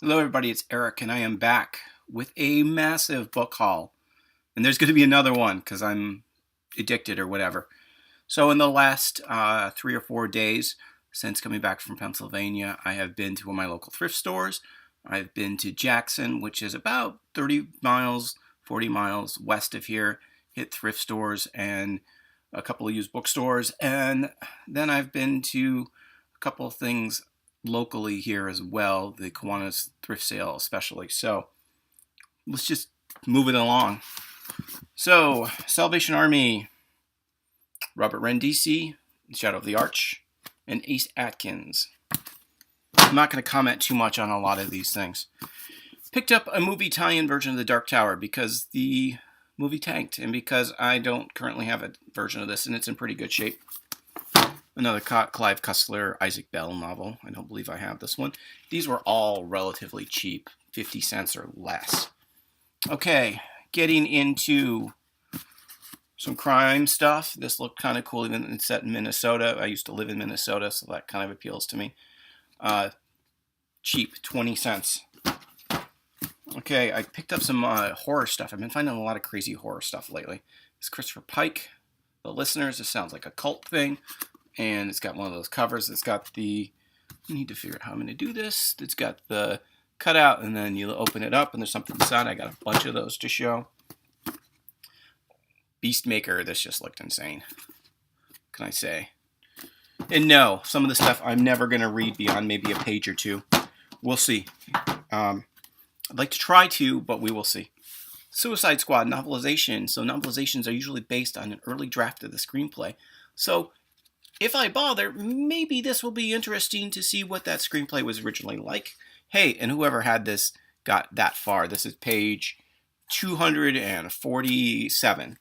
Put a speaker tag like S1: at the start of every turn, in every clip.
S1: Hello, everybody. It's Eric, and I am back with a massive book haul. And there's going to be another one because I'm addicted or whatever. So, in the last 3 or 4 days since coming back from Pennsylvania, I have been to one of my local thrift stores. I've been to Jackson, which is about 30 miles, 40 miles west of here, hit thrift stores and a couple of used bookstores. And then I've been to a couple of things locally here as well, the Kiwanis thrift sale especially. So let's just move it along. So, Salvation Army, Robert Rendisi, Shadow of the Arch, and Ace Atkins. I'm not going to comment too much on a lot of these things. Picked up a movie tie-in version of The Dark Tower because the movie tanked, and because I don't currently have a version of this, and it's in pretty good shape. Another Clive Cussler, Isaac Bell novel. I don't believe I have this one. These were all relatively cheap, 50 cents or less. Okay, getting into some crime stuff. This looked kind of cool, even it's set in Minnesota. I used to live in Minnesota, so that kind of appeals to me. Cheap, 20 cents. Okay, I picked up some horror stuff. I've been finding a lot of crazy horror stuff lately. It's Christopher Pike, The Listeners. This sounds like a cult thing. And it's got one of those covers. It's got the, I need to figure out how I'm going to do this. It's got the cutout, and then you open it up, and there's something inside. I got a bunch of those to show. Beastmaker, this just looked insane. What can I say? And no, some of the stuff I'm never going to read beyond maybe a page or two. We'll see. I'd like to try to, but we will see. Suicide Squad novelization. So novelizations are usually based on an early draft of the screenplay. So if I bother, maybe this will be interesting to see what that screenplay was originally like. Hey, and whoever had this got that far. This is page 247.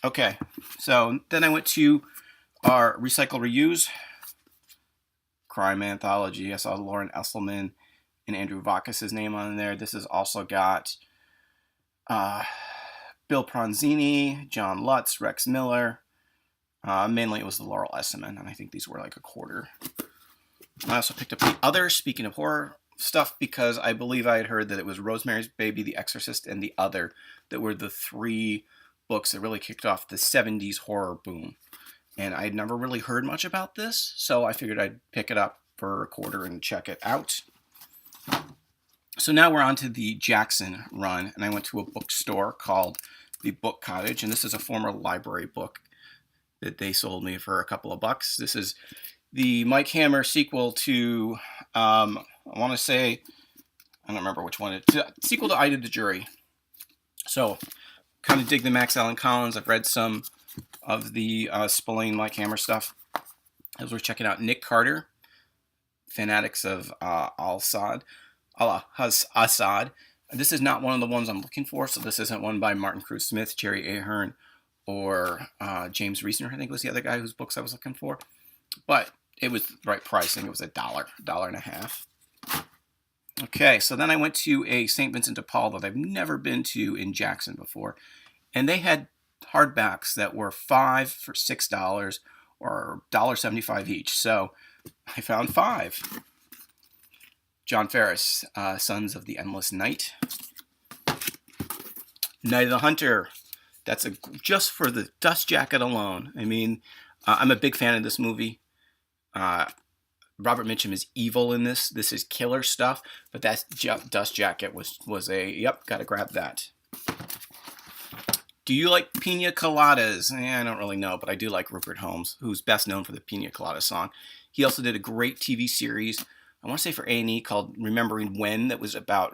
S1: Okay, so then I went to our Recycle Reuse crime anthology. I saw Lauren Esselman and Andrew Vacas' name on there. This has also got Bill Pronzini, John Lutz, Rex Miller. Mainly it was the Laurel Esselman, and I think these were like a quarter. I also picked up The Other, speaking of horror stuff, because I believe I had heard that it was Rosemary's Baby, The Exorcist, and The Other that were the three books that really kicked off the 70s horror boom. And I had never really heard much about this, so I figured I'd pick it up for a quarter and check it out. So now we're on to the Jackson run, and I went to a bookstore called The Book Cottage, and this is a former library book that they sold me for a couple of bucks. This is the Mike Hammer sequel to, I want to say, I don't remember which one. It's a sequel to Ida the Jury. So, kind of dig the Max Allan Collins. I've read some of the Spillane Mike Hammer stuff. As we're checking out Nick Carter, Fanatics of Al-Assad. This is not one of the ones I'm looking for, so this isn't one by Martin Cruz Smith, Jerry Ahern, or James Reesner, I think was the other guy whose books I was looking for. But it was the right pricing. It was $1.50. Okay, so then I went to a St. Vincent de Paul that I've never been to in Jackson before. And they had hardbacks that were $5 for $6 or $1.75 each. So I found 5. John Ferris, Sons of the Endless Night. Night of the Hunter. That's just for the dust jacket alone. I mean, I'm a big fan of this movie. Robert Mitchum is evil in this. This is killer stuff. But that dust jacket was a, yep, gotta grab that. Do you like pina coladas? I don't really know, but I do like Rupert Holmes, who's best known for the Pina Colada song. He also did a great TV series, I want to say for A&E, called Remembering When, that was about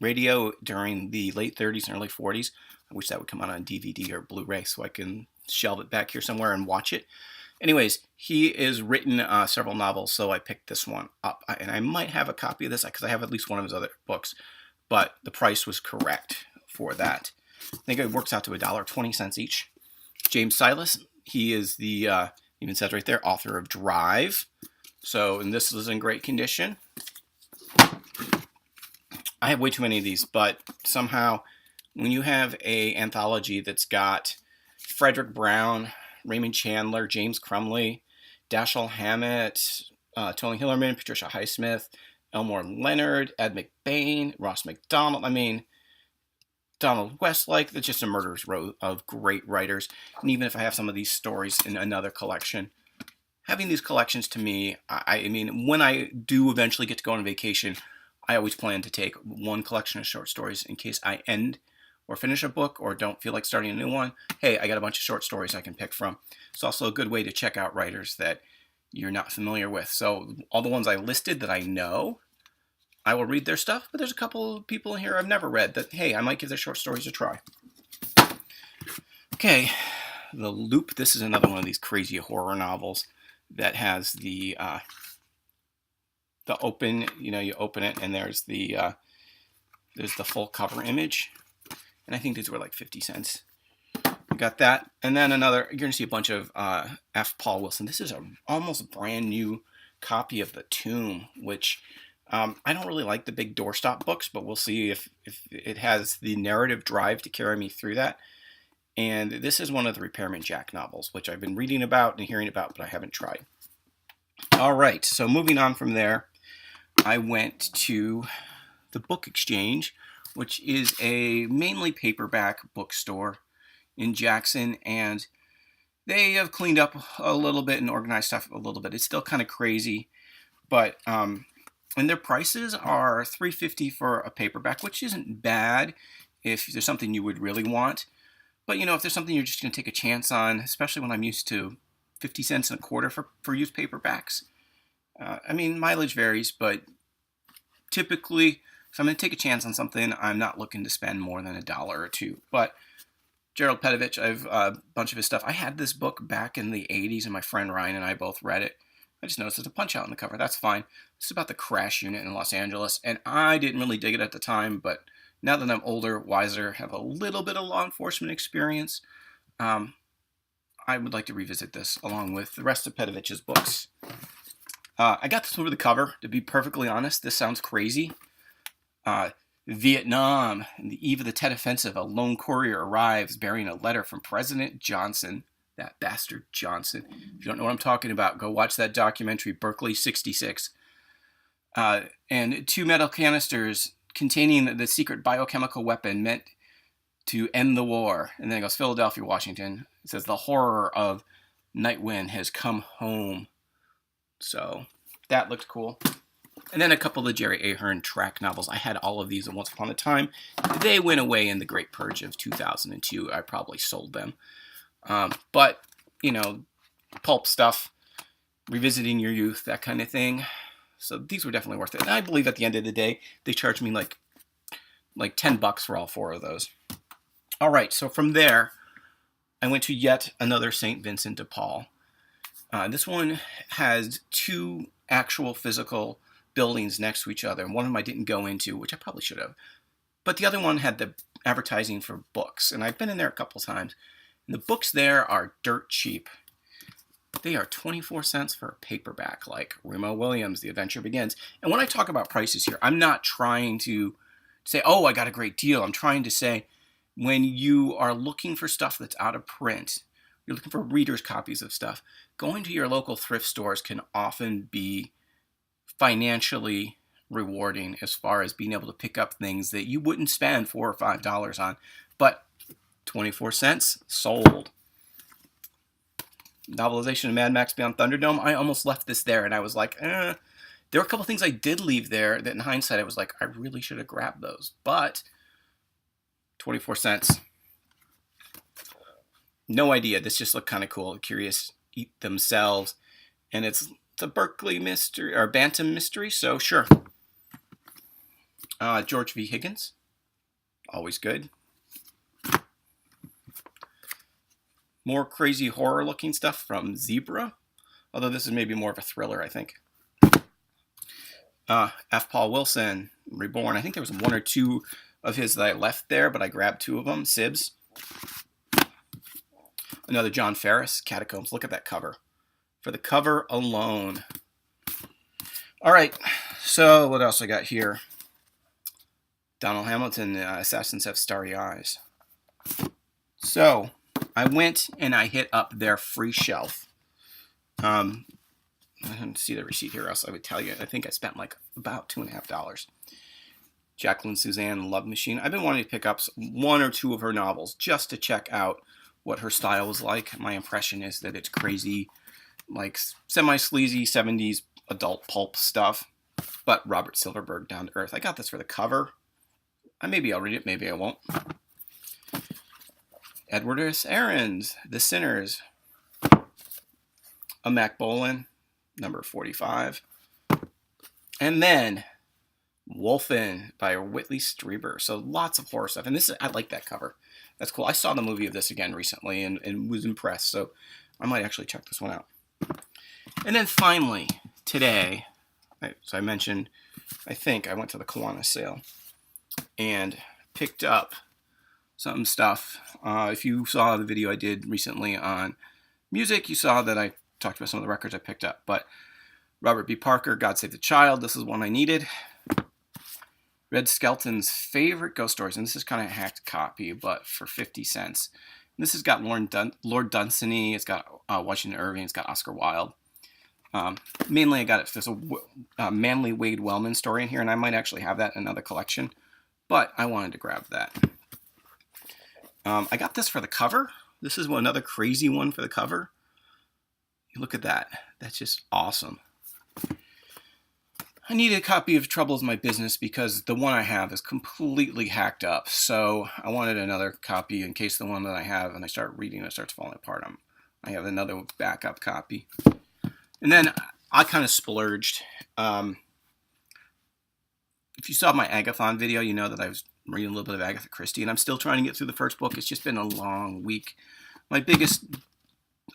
S1: radio during the late 30s and early 40s. I wish that would come out on DVD or Blu-ray so I can shelve it back here somewhere and watch it. Anyways, he has written several novels, so I picked this one up. And I might have a copy of this because I have at least one of his other books. But the price was correct for that. I think it works out to $1.20 each. James Silas, he is the, even says right there, author of Drive. So, and this is in great condition. I have way too many of these, but somehow when you have a anthology that's got Frederick Brown, Raymond Chandler, James Crumley, Dashiell Hammett, Tony Hillerman, Patricia Highsmith, Elmore Leonard, Ed McBain, Ross McDonald. I mean, Donald Westlake. It's just a murderer's row of great writers. And even if I have some of these stories in another collection, having these collections to me, I mean, when I do eventually get to go on vacation, I always plan to take one collection of short stories in case I end or finish a book or don't feel like starting a new one. Hey, I got a bunch of short stories I can pick from. It's also a good way to check out writers that you're not familiar with. So all the ones I listed that I know, I will read their stuff, but there's a couple of people in here I've never read that, hey, I might give their short stories a try. Okay, The Loop. This is another one of these crazy horror novels that has the open, you open it and there's the full cover image. And I think these were like 50 cents. We got that. And then another, you're going to see a bunch of F. Paul Wilson. This is a almost brand new copy of The Tomb, which I don't really like the big doorstop books, but we'll see if it has the narrative drive to carry me through that. And this is one of the Repairman Jack novels, which I've been reading about and hearing about, but I haven't tried. All right, so moving on from there, I went to the Book Exchange, which is a mainly paperback bookstore in Jackson, and they have cleaned up a little bit and organized stuff a little bit. It's still kind of crazy, but and their prices are $3.50 for a paperback, which isn't bad if there's something you would really want. But if there's something you're just going to take a chance on, especially when I'm used to 50 cents and a quarter for used paperbacks. I mean, mileage varies, but typically, if I'm going to take a chance on something, I'm not looking to spend more than $1 or $2. But Gerald Petovich, I've a bunch of his stuff. I had this book back in the 80s, and my friend Ryan and I both read it. I just noticed there's a punch-out on the cover. That's fine. It's about the crash unit in Los Angeles, and I didn't really dig it at the time, but now that I'm older, wiser, have a little bit of law enforcement experience, I would like to revisit this along with the rest of Petovich's books. I got this over the cover. To be perfectly honest, this sounds crazy. Vietnam, in the eve of the Tet Offensive, a lone courier arrives bearing a letter from President Johnson. That bastard Johnson. If you don't know what I'm talking about, go watch that documentary, Berkeley 66. And 2 metal canisters containing the secret biochemical weapon meant to end the war. And then it goes, Philadelphia, Washington. It says, the horror of Night Wind has come home. So that looked cool. And then a couple of Jerry Ahern track novels. I had all of these at once upon a time. They went away in the Great Purge of 2002. I probably sold them. But, pulp stuff, revisiting your youth, that kind of thing. So these were definitely worth it. And I believe at the end of the day, they charged me like $10 for all 4 of those. All right, so from there, I went to yet another St. Vincent de Paul. This one has 2 actual physical buildings next to each other, and one of them I didn't go into, which I probably should have. But the other one had the advertising for books, and I've been in there a couple times. And the books there are dirt cheap. They are 24 cents for a paperback, like Remo Williams, The Adventure Begins. And when I talk about prices here, I'm not trying to say, oh, I got a great deal. I'm trying to say, when you are looking for stuff that's out of print, you're looking for readers' copies of stuff, going to your local thrift stores can often be financially rewarding as far as being able to pick up things that you wouldn't spend $4 or $5 on. But 24 cents, sold. Novelization of Mad Max Beyond Thunderdome. I almost left this there, and I was like, There were a couple things I did leave there that in hindsight I was like, I really should have grabbed those. But 24 cents. No idea. This just looked kind of cool. Curious Eat themselves. And it's a Berkeley mystery, or Bantam mystery, so sure. George V. Higgins. Always good. More crazy horror looking stuff from Zebra. Although this is maybe more of a thriller, I think. F. Paul Wilson, Reborn. I think there was 1 or 2 of his that I left there, but I grabbed 2 of them. Sibs. Another John Ferris, Catacombs. Look at that cover. For the cover alone. All right, so what else I got here? Donald Hamilton, Assassins Have Starry Eyes. So I went and I hit up their free shelf. I didn't see the receipt here, else I would tell you. I think I spent like about $2.50. Jacqueline Suzanne, Love Machine. I've been wanting to pick up one or two of her novels just to check out what her style is like. My impression is that it's crazy, like semi-sleazy 70s adult pulp stuff, but Robert Silverberg down to earth. I got this for the cover. Maybe I'll read it, maybe I won't. Edward S. Aarons, The Sinners. A Mac Bolan, number 45. And then Wolfen by Whitley Strieber. So lots of horror stuff. And I like that cover. That's cool. I saw the movie of this again recently and was impressed. So I might actually check this one out. And then finally, today, as I mentioned, I think I went to the Kiwanis sale and picked up some stuff. If you saw the video I did recently on music, you saw that I talked about some of the records I picked up. But Robert B. Parker, God Save the Child, this is one I needed. Red Skelton's Favorite Ghost Stories, and this is kind of a hacked copy, but for 50 cents. And this has got Lord Dunsany, it's got Washington Irving, it's got Oscar Wilde. Mainly I got it, there's a Manly Wade Wellman story in here, and I might actually have that in another collection, but I wanted to grab that. I got this for the cover. This is another crazy one for the cover. You look at that. That's just awesome. I need a copy of Trouble Is My Business because the one I have is completely hacked up. So I wanted another copy in case the one that I have and I start reading it starts falling apart. I have another backup copy. And then I kind of splurged. If you saw my Agathon video, you know that I was reading a little bit of Agatha Christie, and I'm still trying to get through the first book. It's just been a long week. My biggest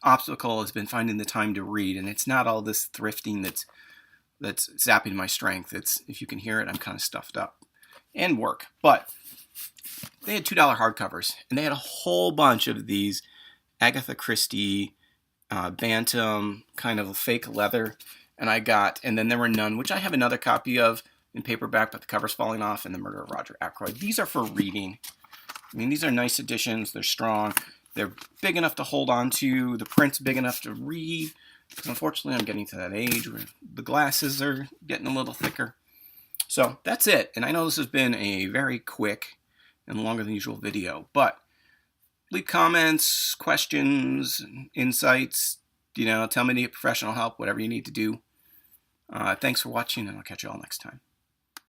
S1: obstacle has been finding the time to read, and it's not all this thrifting that's zapping my strength. It's, if you can hear it, I'm kind of stuffed up and work. But they had $2 hardcovers, and they had a whole bunch of these Agatha Christie bantam kind of fake leather, and then there were none, which I have another copy of in paperback, but the cover's falling off, and The Murder of Roger Ackroyd. These are for reading. I mean, these are nice editions. They're strong. They're big enough to hold on to. The print's big enough to read. Because unfortunately, I'm getting to that age where the glasses are getting a little thicker. So that's it. And I know this has been a very quick and longer than usual video, but leave comments, questions, insights. Tell me to get professional help, whatever you need to do. Thanks for watching, and I'll catch you all next time.